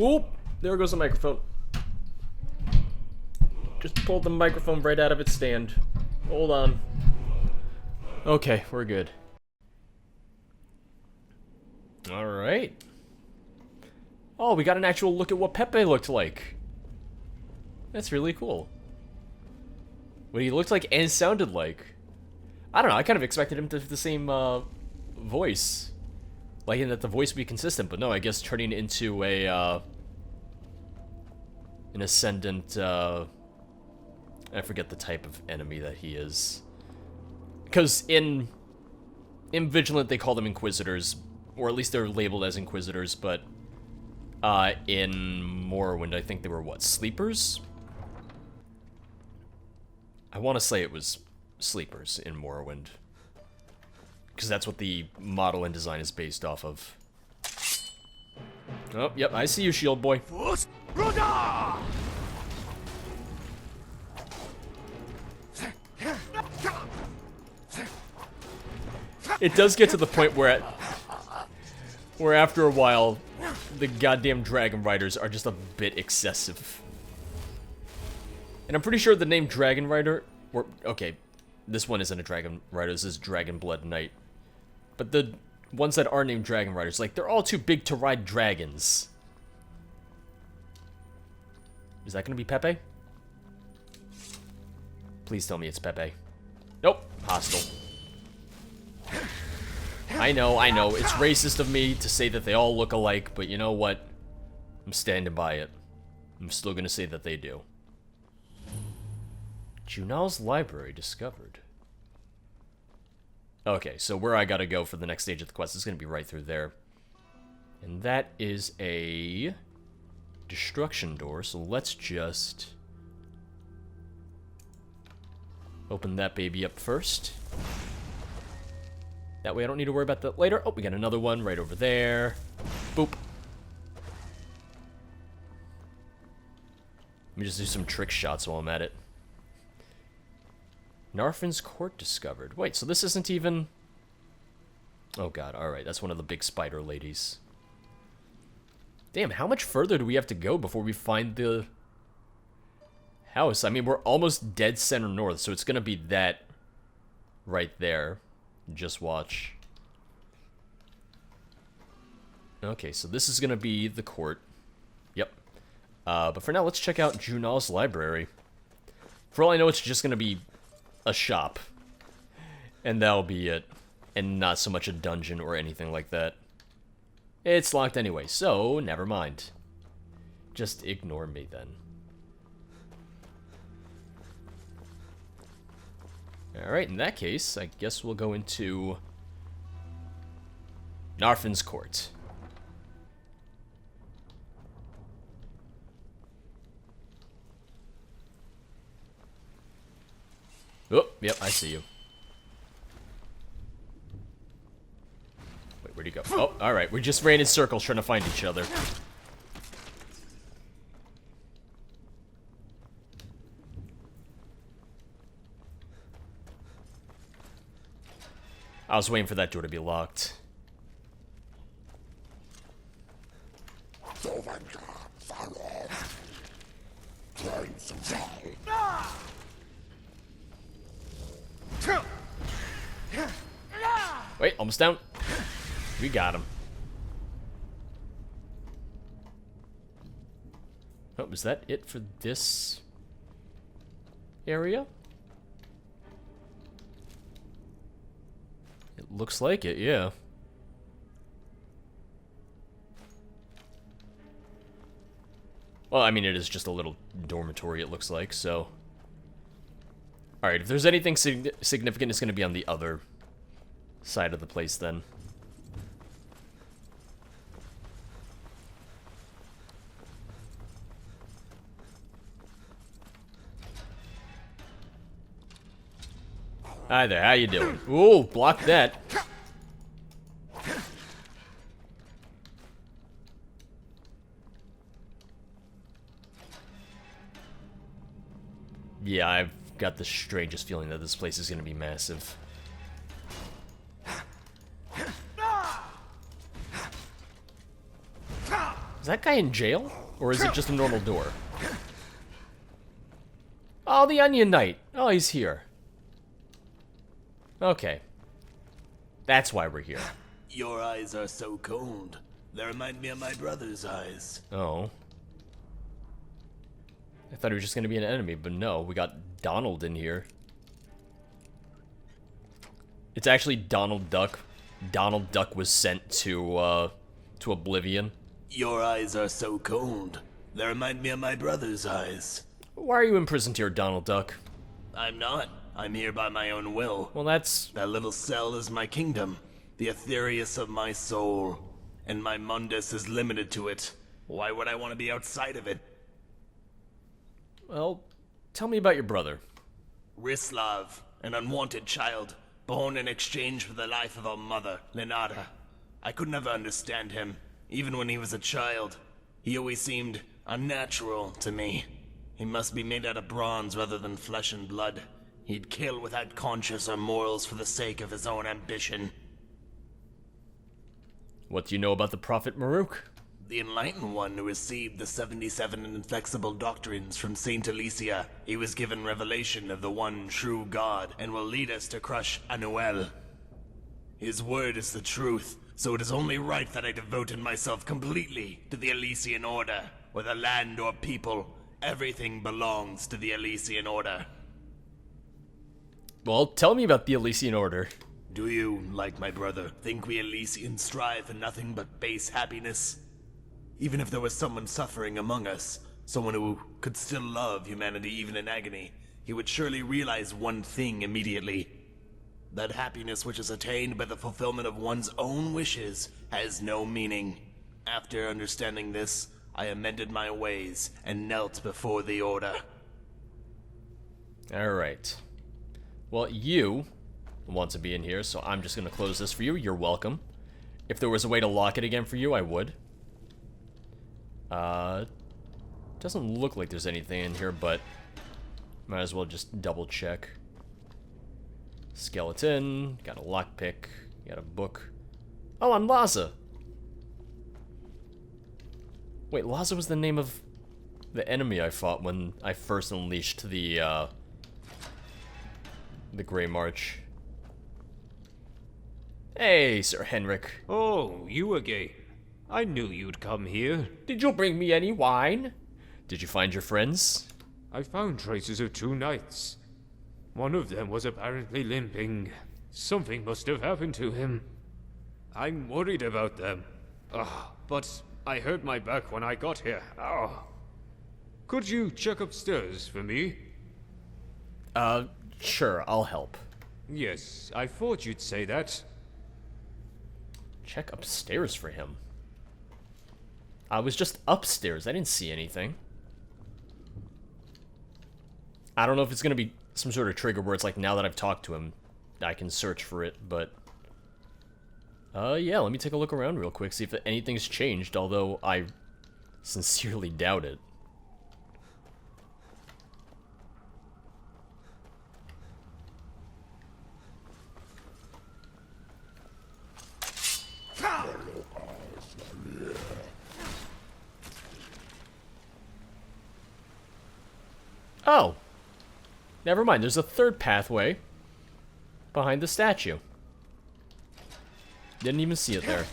Oop! There goes the microphone. Just pulled the microphone right out of its stand. Hold on. Okay, we're good. Alright. Oh, we got an actual look at what Pepe looked like. That's really cool. What he looked like and sounded like. I don't know, I kind of expected him to have the same voice. Like, in that the voice would be consistent, but no, I guess turning into a, an ascendant, I forget the type of enemy that he is. Because in Vigilant, they call them Inquisitors, or at least they're labeled as Inquisitors, but in Morrowind, I think they were, what, Sleepers? I want to say it was Sleepers in Morrowind. Because that's what the model and design is based off of. Oh, yep, I see you, shield boy. It does get to the point where after a while, the goddamn Dragon Riders are just a bit excessive. And I'm pretty sure the name Dragon Rider, or, okay, this one isn't a Dragon Rider, this is Dragon Blood Knight. But the ones that are named Dragon Riders, like, they're all too big to ride dragons. Is that gonna be Pepe? Please tell me it's Pepe. Nope, hostile. I know, it's racist of me to say that they all look alike, but you know what? I'm standing by it. I'm still gonna say that they do. Juno's library discovered. Okay, so where I gotta go for the next stage of the quest is gonna be right through there. And that is a destruction door, so let's just open that baby up first. That way I don't need to worry about that later. Oh, we got another one right over there. Boop. Let me just do some trick shots while I'm at it. Narfuns court discovered. Wait, so this isn't even... Oh god, alright, that's one of the big spider ladies. Damn, how much further do we have to go before we find the house? I mean, we're almost dead center north, so it's gonna be that right there. Just watch. Okay, so this is gonna be the court. Yep. But for now, let's check out Juno's library. For all I know, it's just gonna be a shop. And that'll be it. And not so much a dungeon or anything like that. It's locked anyway, so never mind. Just ignore me then. Alright, in that case, I guess we'll go into Narfuns court. Oh, yep, I see you. Wait, where'd he go? Oh, alright, we just ran in circles trying to find each other. I was waiting for that door to be locked. Wait, almost down. We got him. Oh, was that it for this area? It looks like it, yeah. Well, I mean, it is just a little dormitory, it looks like, so... Alright, if there's anything significant, it's going to be on the other side of the place, then. Hi there, how you doing? Ooh, block that. Yeah, I've got the strangest feeling that this place is going to be massive. Is that guy in jail? Or is it just a normal door? Oh, the Onion Knight. Oh, he's here. Okay. That's why we're here. Your eyes are so cold. They remind me of my brother's eyes. Oh. I thought he was just gonna be an enemy, but no, we got Donald in here. It's actually Donald Duck. Donald Duck was sent to Oblivion. Your eyes are so cold. They remind me of my brother's eyes. Why are you imprisoned here, Donald Duck? I'm not. I'm here by my own will. Well, that's... That little cell is my kingdom, the Aetherius of my soul, and my mundus is limited to it. Why would I want to be outside of it? Well, tell me about your brother. Rislav, an unwanted child, born in exchange for the life of our mother, Lenata. I could never understand him, even when he was a child. He always seemed unnatural to me. He must be made out of bronze rather than flesh and blood. He'd kill without conscience or morals for the sake of his own ambition. What do you know about the Prophet Maruk? The enlightened one who received the 77 inflexible doctrines from Saint Alicia. He was given revelation of the one true God and will lead us to crush Anuel. His word is the truth, so it is only right that I devoted myself completely to the Elysian Order. Whether land or people, everything belongs to the Elysian Order. Well, tell me about the Elysian Order. Do you, like my brother, think we Elysians strive for nothing but base happiness? Even if there was someone suffering among us, someone who could still love humanity even in agony, he would surely realize one thing immediately. That happiness which is attained by the fulfillment of one's own wishes has no meaning. After understanding this, I amended my ways and knelt before the Order. Alright. Well, you want to be in here, so I'm just going to close this for you. You're welcome. If there was a way to lock it again for you, I would. Doesn't look like there's anything in here, but might as well just double check. Skeleton, got a lockpick, got a book. Oh, I'm Laza. Wait, Laza was the name of the enemy I fought when I first unleashed the Grey March. Hey, Sir Henrik. Oh, you again. I knew you'd come here. Did you bring me any wine? Did you find your friends? I found traces of 2 knights. One of them was apparently limping. Something must have happened to him. I'm worried about them. But I hurt my back when I got here. Could you check upstairs for me? Sure, I'll help. Yes, I thought you'd say that. Check upstairs for him. I was just upstairs. I didn't see anything. I don't know if it's gonna be some sort of trigger where it's like, now that I've talked to him, I can search for it, but... yeah, let me take a look around real quick, see if anything's changed, although I sincerely doubt it. Oh! Never mind, there's a third pathway behind the statue. Didn't even see it there.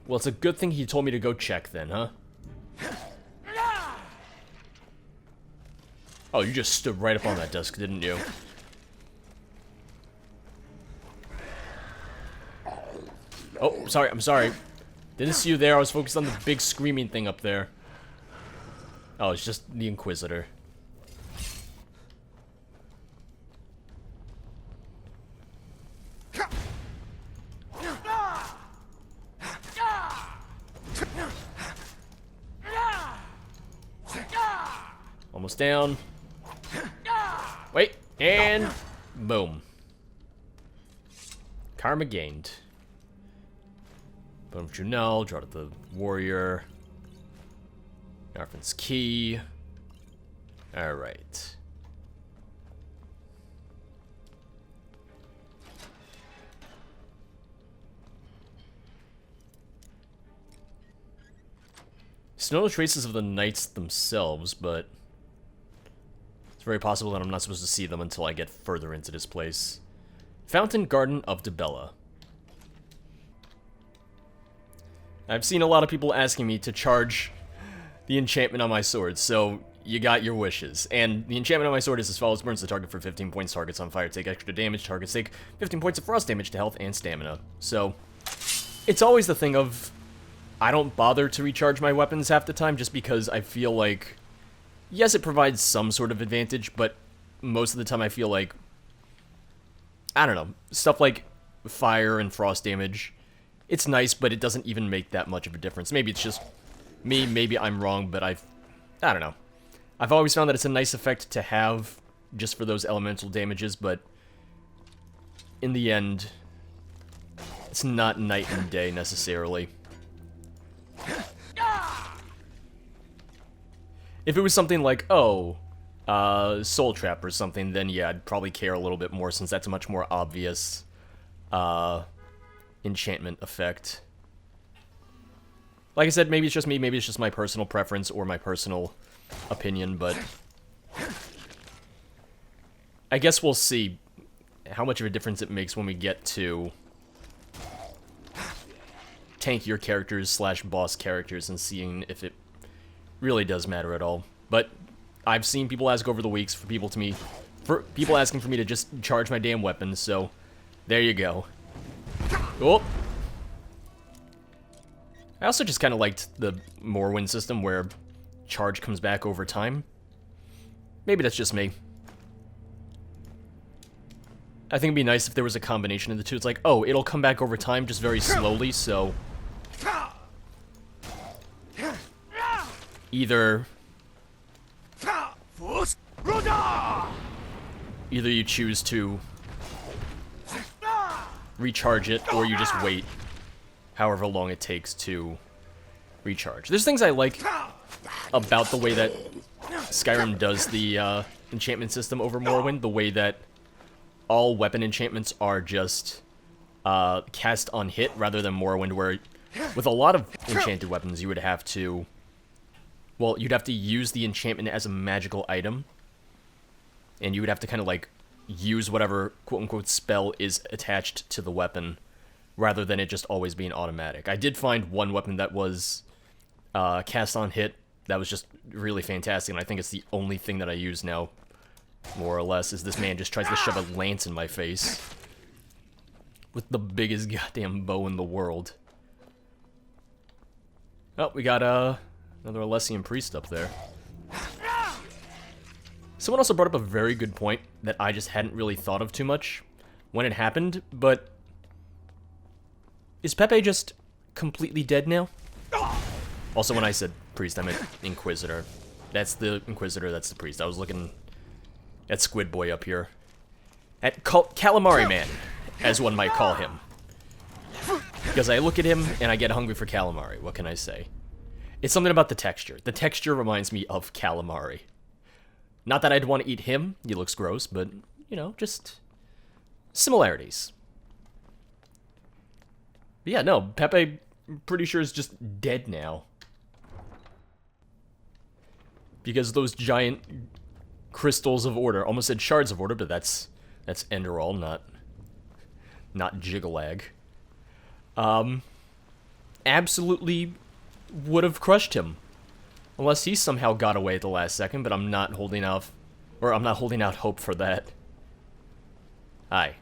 Well, it's a good thing he told me to go check then, huh? Oh, you just stood right up on that desk, didn't you? Oh, sorry, I'm sorry. Didn't see you there, I was focused on the big screaming thing up there. Oh, it's just the Inquisitor. Almost down. Wait, and boom. Karma gained. Boom, Juno, draw to the warrior. Narfuns key. Alright. Still no traces of the knights themselves, but it's very possible that I'm not supposed to see them until I get further into this place. Fountain Garden of Dibella. I've seen a lot of people asking me to charge the enchantment on my sword, so you got your wishes. And the enchantment on my sword is as follows: burns the target for 15 points, targets on fire take extra damage, targets take 15 points of frost damage to health and stamina. So, it's always the thing of, I don't bother to recharge my weapons half the time just because I feel like, yes, it provides some sort of advantage, but most of the time I feel like, I don't know, stuff like fire and frost damage, it's nice, but it doesn't even make that much of a difference. Maybe it's just me, maybe I'm wrong, but I don't know. I've always found that it's a nice effect to have just for those elemental damages, but in the end, it's not night and day necessarily. If it was something like, oh, Soul Trap or something, then yeah, I'd probably care a little bit more, since that's a much more obvious enchantment effect. Like I said, maybe it's just me, maybe it's just my personal preference or my personal opinion, but I guess we'll see how much of a difference it makes when we get to tankier characters slash boss characters and seeing if it really does matter at all. But I've seen people ask over the weeks for people asking for me to just charge my damn weapons, so there you go. Oh. I also just kind of liked the Morrowind system where charge comes back over time. Maybe that's just me. I think it'd be nice if there was a combination of the two. It's like, oh, it'll come back over time just very slowly, so either you choose to recharge it, or you just wait however long it takes to recharge. There's things I like about the way that Skyrim does the enchantment system over Morrowind, the way that all weapon enchantments are just cast on hit, rather than Morrowind, where with a lot of enchanted weapons you would have to, well, you'd have to use the enchantment as a magical item, and you would have to kind of like use whatever quote-unquote spell is attached to the weapon, rather than it just always being automatic. I did find one weapon that was cast on hit that was just really fantastic, and I think it's the only thing that I use now, more or less, is this man just tries to shove a lance in my face with the biggest goddamn bow in the world. Oh, we got another Alessian priest up there. Someone also brought up a very good point that I just hadn't really thought of too much when it happened, but is Pepe just completely dead now? Also, when I said priest, I meant Inquisitor. That's the Inquisitor, that's the priest. I was looking at Squid Boy up here. At Calamari Man, as one might call him. Because I look at him and I get hungry for calamari. What can I say? It's something about the texture. The texture reminds me of calamari. Not that I'd want to eat him. He looks gross, but, you know, just similarities. But yeah, no, Pepe, pretty sure, is just dead now. Because those giant crystals of order, almost said shards of order, but that's Enderall, not Jigalag. Absolutely would have crushed him. Unless he somehow got away at the last second, but I'm not holding out hope for that. Hi.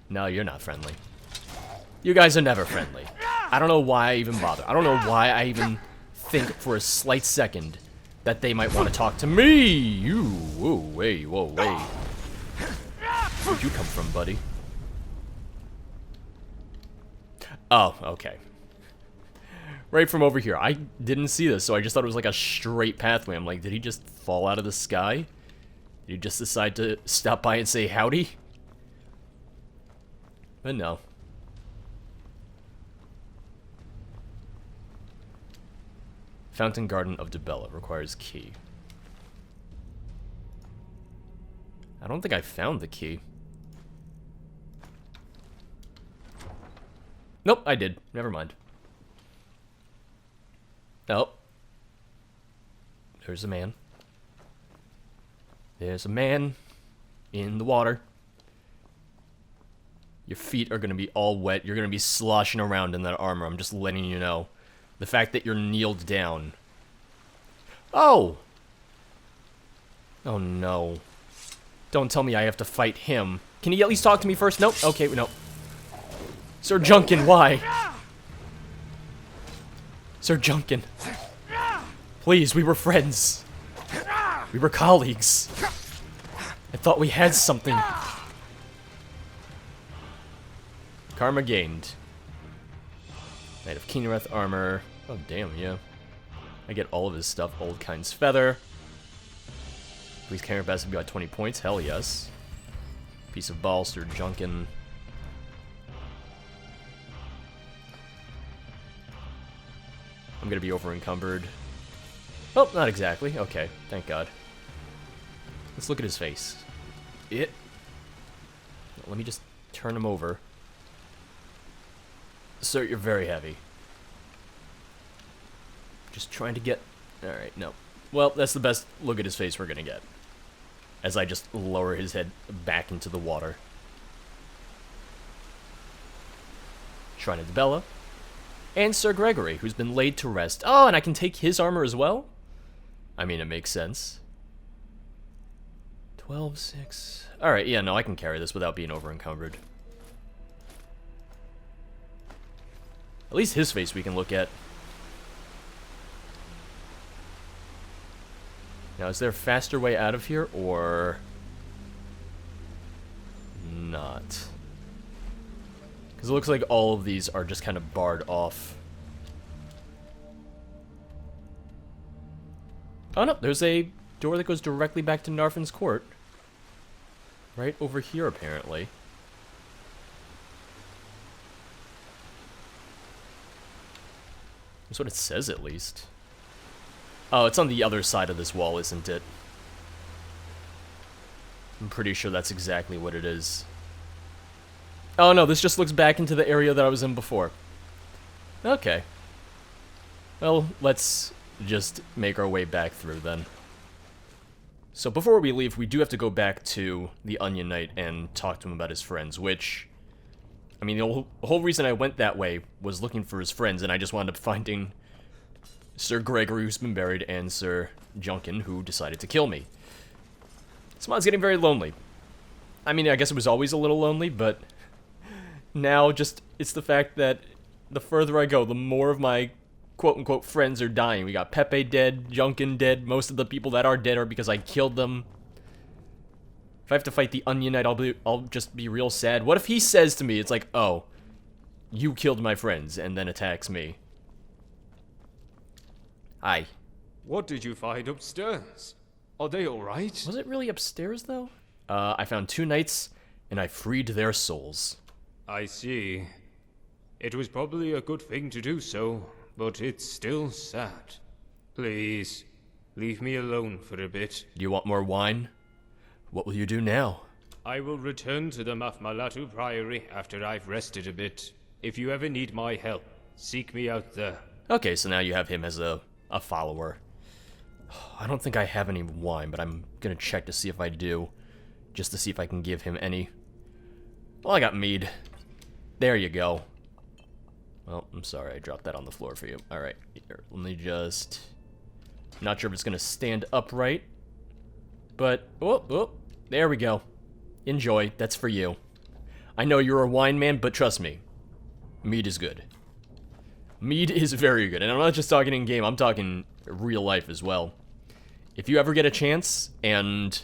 No, you're not friendly. You guys are never friendly. I don't know why I even bother. I don't know why I even think for a slight second that they might want to talk to me. You, whoa, way. Where'd you come from, buddy? Oh, okay. Right from over here. I didn't see this, so I just thought it was like a straight pathway. I'm like, did he just fall out of the sky? Did he just decide to stop by and say howdy? But no. Fountain Garden of Dibella requires key. I don't think I found the key. Nope, I did. Never mind. Nope. there's a man. There's a man in the water. Your feet are going to be all wet. You're going to be sloshing around in that armor. I'm just letting you know. The fact that you're kneeled down. Oh! Oh, no. Don't tell me I have to fight him. Can he at least talk to me first? Nope. Okay, no. Sir Junkin, why? Sir Junkin. Please, we were friends. We were colleagues. I thought we had something. Karma gained. Knight of Kinnereth armor. Oh, damn, yeah. I get all of his stuff. Old Kind's feather. Please carry best if you got 20 points. Hell yes. Piece of ball, Sir Junkin. I'm gonna be over encumbered. Oh, not exactly. Okay, thank God. Let's look at his face. Let me just turn him over. Sir, you're very heavy. Just trying to get... Alright, no. Well, that's the best look at his face we're gonna get. As I just lower his head back into the water. Shrine of Bella. And Sir Gregory, who's been laid to rest. Oh, and I can take his armor as well? I mean, it makes sense. 12-6... Alright, yeah, no, I can carry this without being over-encumbered. At least his face we can look at. Now, is there a faster way out of here, or... not? Because it looks like all of these are just kind of barred off. Oh no, there's a door that goes directly back to Narfuns Court. Right over here, apparently. That's what it says, at least. Oh, it's on the other side of this wall, isn't it? I'm pretty sure that's exactly what it is. Oh no, this just looks back into the area that I was in before. Okay. Well, let's just make our way back through then. So before we leave, we do have to go back to the Onion Knight and talk to him about his friends, which... I mean, the whole reason I went that way was looking for his friends, and I just wound up finding Sir Gregory, who's been buried, and Sir Junkin, who decided to kill me. This mod's getting very lonely. I mean, I guess it was always a little lonely, but now just, it's the fact that the further I go, the more of my quote-unquote friends are dying. We got Pepe dead, Juncan dead, most of the people that are dead are because I killed them. If I have to fight the Onion Knight, I'll just be real sad. What if he says to me, it's like, oh, you killed my friends, and then attacks me? Hi. What did you find upstairs? Are they alright? Was it really upstairs, though? I found 2 knights, and I freed their souls. I see. It was probably a good thing to do so, but it's still sad. Please, leave me alone for a bit. Do you want more wine? What will you do now? I will return to the Mafmalatu Priory after I've rested a bit. If you ever need my help, seek me out there. Okay, so now you have him as a follower. I don't think I have any wine, but I'm gonna check to see if I do. Just to see if I can give him any. Well, I got mead. There you go. Well, I'm sorry, I dropped that on the floor for you. Alright, here, let me just... I'm not sure if it's gonna stand upright. But, oh, there we go. Enjoy, that's for you. I know you're a wine man, but trust me, mead is good. Mead is very good, and I'm not just talking in game, I'm talking real life as well. If you ever get a chance, and...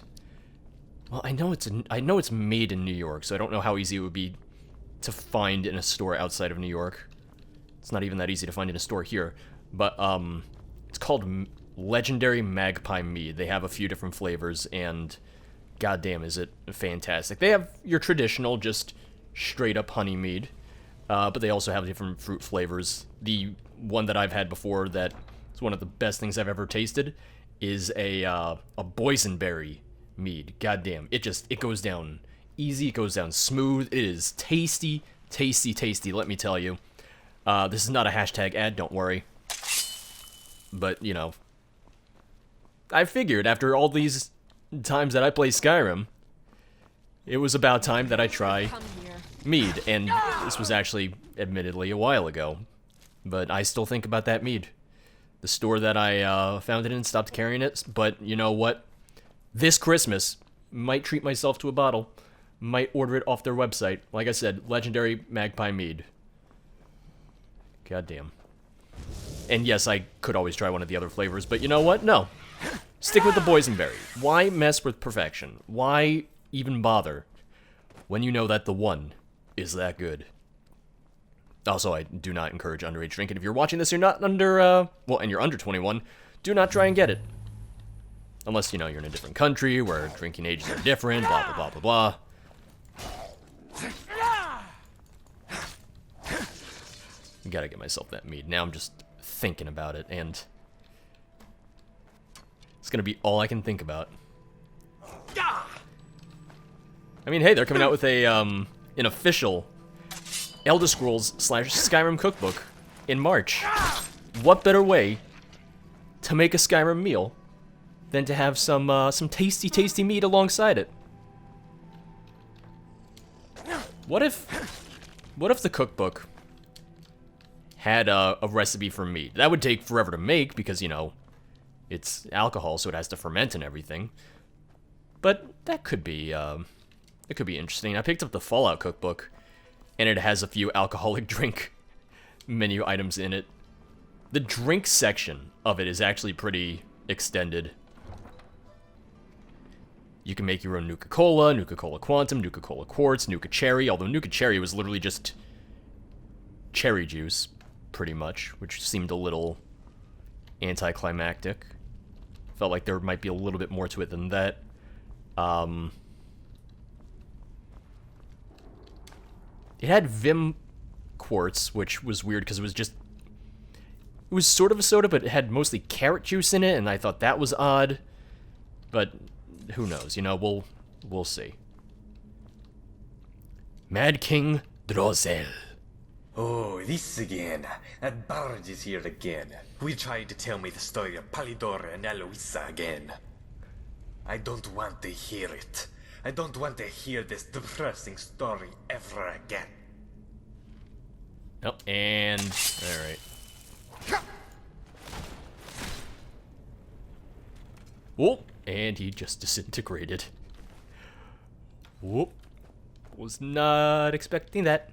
Well, I know it's made in New York, so I don't know how easy it would be to find in a store outside of New York. It's not even that easy to find in a store here. But, it's called Legendary Magpie Mead. They have a few different flavors, and goddamn is it fantastic. They have your traditional, just straight-up honey mead, but they also have different fruit flavors. The one that I've had before that is one of the best things I've ever tasted is a boysenberry mead. Goddamn, it goes down easy, it goes down smooth. It is tasty, tasty, tasty, let me tell you. This is not a hashtag ad, don't worry. But, you know, I figured after all these times that I play Skyrim, it was about time that I try mead, and this was actually, admittedly, a while ago. But I still think about that mead. The store that I found it in stopped carrying it, but you know what? This Christmas, might treat myself to a bottle. Might order it off their website. Like I said, legendary Magpie mead. Goddamn. And yes, I could always try one of the other flavors, but you know what? No. Stick with the boysenberry. Why mess with perfection? Why even bother when you know that the one is that good? Also, I do not encourage underage drinking. If you're watching this, you're not under, well, and you're under 21, do not try and get it. Unless, you know, you're in a different country where drinking ages are different, blah, blah, blah, blah, blah. Gotta get myself that mead. Now I'm just thinking about it, and it's gonna be all I can think about. I mean, hey, they're coming out with a, an official Elder Scrolls / Skyrim cookbook in March. What better way to make a Skyrim meal than to have some tasty, tasty meat alongside it? What if the cookbook had a recipe for meat? That would take forever to make because, you know, it's alcohol, so it has to ferment and everything. But that could be, it could be interesting. I picked up the Fallout cookbook, and it has a few alcoholic drink menu items in it. The drink section of it is actually pretty extended. You can make your own Nuka-Cola, Nuka-Cola Quantum, Nuka-Cola Quartz, Nuka-Cherry, although Nuka-Cherry was literally just cherry juice, pretty much, which seemed a little anticlimactic. Felt like there might be a little bit more to it than that. It had Vim Quartz, which was weird because it was sort of a soda, but it had mostly carrot juice in it, and I thought that was odd. But who knows? You know, we'll see. Mad King Dro'Zel. Oh, this again. That Barge is here again. We tried to tell me the story of Palidora and Aloisa again. I don't want to hear it. I don't want to hear this depressing story ever again. Oh, and... alright. Whoop! And he just disintegrated. Whoop. Was not expecting that.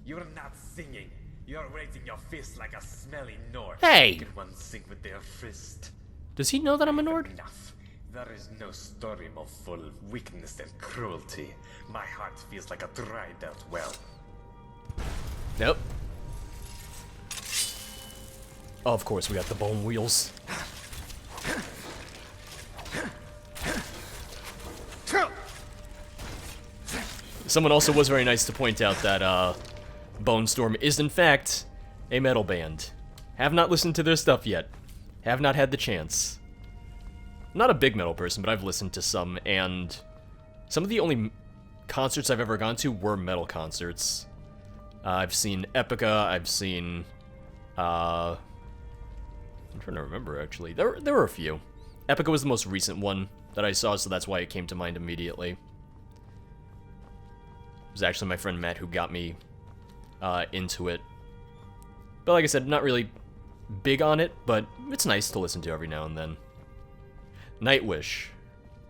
You're not singing. You're raising your fist like a smelly Nord. Hey! Can one sing with their fist? Does he know that I'm a Nord? Enough. There is no story more full of weakness and cruelty. My heart feels like a dried out well. Nope. Oh, of course, we got the bone wheels. Someone also was very nice to point out that Bone Storm is in fact a metal band. Have not listened to their stuff yet. Have not had the chance. I'm not a big metal person, but I've listened to some, and some of the only concerts I've ever gone to were metal concerts. I've seen Epica, I've seen, I'm trying to remember, actually. There were a few. Epica was the most recent one that I saw, so that's why it came to mind immediately. It was actually my friend Matt who got me into it. But like I said, not really big on it, but it's nice to listen to every now and then. Nightwish.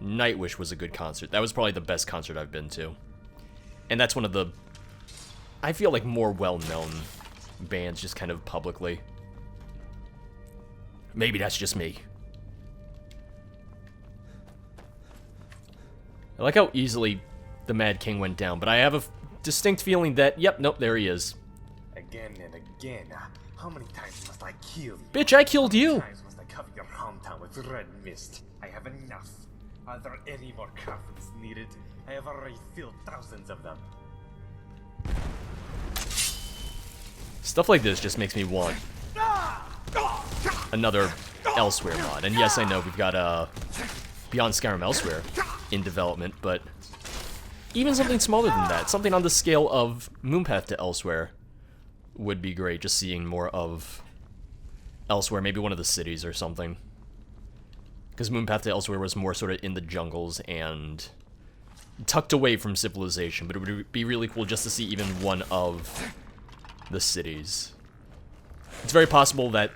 Nightwish was a good concert. That was probably the best concert I've been to. And that's one of the, I feel like, more well-known bands, just kind of publicly. Maybe that's just me. I like how easily the Mad King went down, but I have a distinct feeling that, yep, nope, there he is. Again and again. How many times must I kill you? Bitch, I killed you! How many times must I cover your hometown with red mist? I have enough. Are there any more coffins needed? I have already filled thousands of them. Stuff like this just makes me want another Elsewhere mod. And yes, I know we've got Beyond Skyrim Elsewhere in development, but even something smaller than that, something on the scale of Moonpath to Elsewhere would be great, just seeing more of elsewhere, maybe one of the cities or something. Because Moonpath to Elsewhere was more sort of in the jungles and tucked away from civilization, but it would be really cool just to see even one of the cities. It's very possible that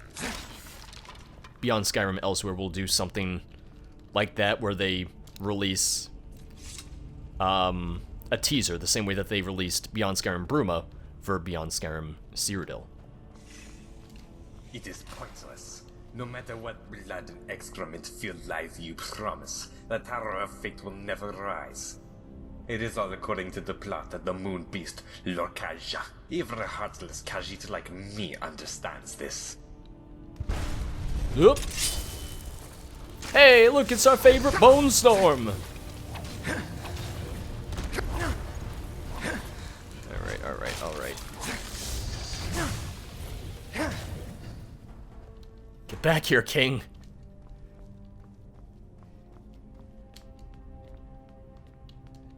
Beyond Skyrim Elsewhere will do something like that, where they release a teaser, the same way that they released Beyond Skyrim Bruma for Beyond Skyrim Cyrodiil. It is pointless. No matter what blood and excrement-filled life you promise, the Tower of Fate will never rise. It is all according to the plot of the Moon Beast, Lorcaja. Even a heartless Khajiit like me understands this. Oop. Hey, look, it's our favorite Bone Storm! Alright. Get back here, King!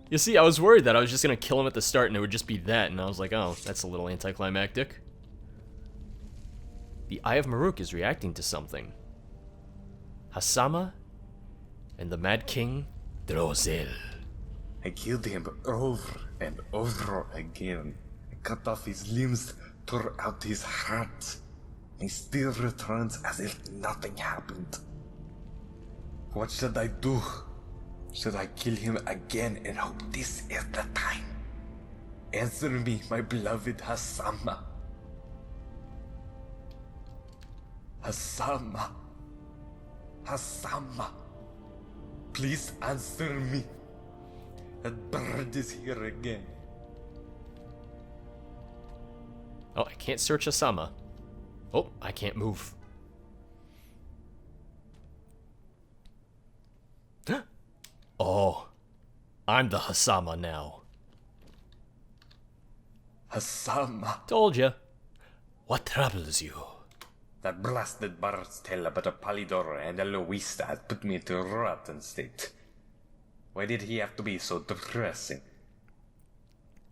You see, I was worried that I was just gonna kill him at the start and it would just be that, and I was like, oh, that's a little anticlimactic. The Eye of Maruk is reacting to something. Hasama and the Mad King, Dro'Zel. I killed him over and over again. I cut off his limbs, tore out his heart. He still returns as if nothing happened. What should I do? Should I kill him again and hope this is the time? Answer me, my beloved Hasama. Hasama. Hasama. Please answer me. That bird is here again. Oh, I can't search Hasama. Oh, I can't move. Oh, I'm the Hasama now. Hasama. Told ya. What troubles you? That blasted bird's tale about a Palidor and a Loista had put me into a rotten state. Why did he have to be so depressing?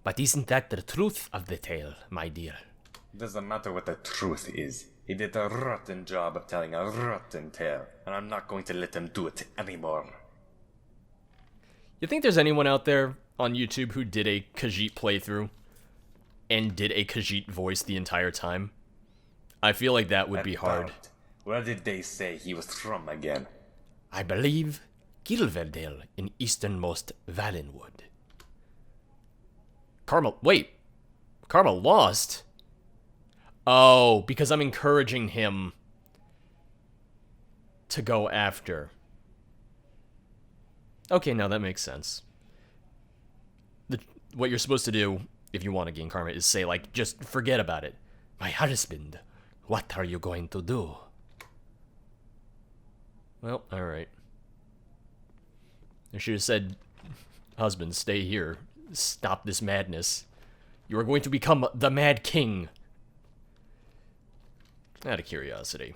But isn't that the truth of the tale, my dear? Doesn't matter what the truth is. He did a rotten job of telling a rotten tale, and I'm not going to let him do it anymore. You think there's anyone out there on YouTube who did a Khajiit playthrough and did a Khajiit voice the entire time? I feel like that would be hard. Bird, where did they say he was from again? I believe Gilverdale in easternmost Valenwood. Wait. Karma lost? Oh, because I'm encouraging him to go after. Okay, now that makes sense. What you're supposed to do, if you want to gain karma, is say, like, just forget about it. My husband, what are you going to do? Well, alright. I should have said, husband, stay here. Stop this madness. You are going to become the Mad King. Out of curiosity.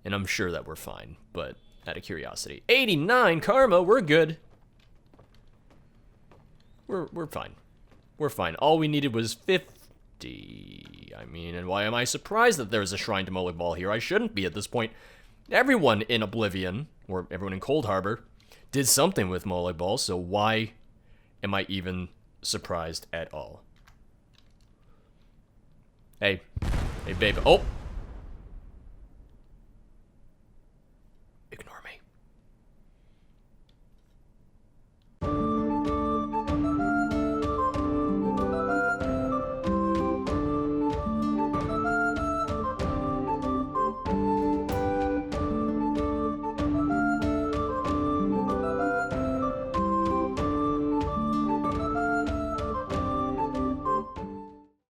And I'm sure that we're fine, but out of curiosity. 89 karma, we're good. We're fine. We're fine. All we needed was 50. I mean, and why am I surprised that there's a shrine to Molag Bal here? I shouldn't be at this point. Everyone in Oblivion, or everyone in Cold Harbor, did something with Molag Bal, so why am I even surprised at all? Hey. Hey, babe. Oh!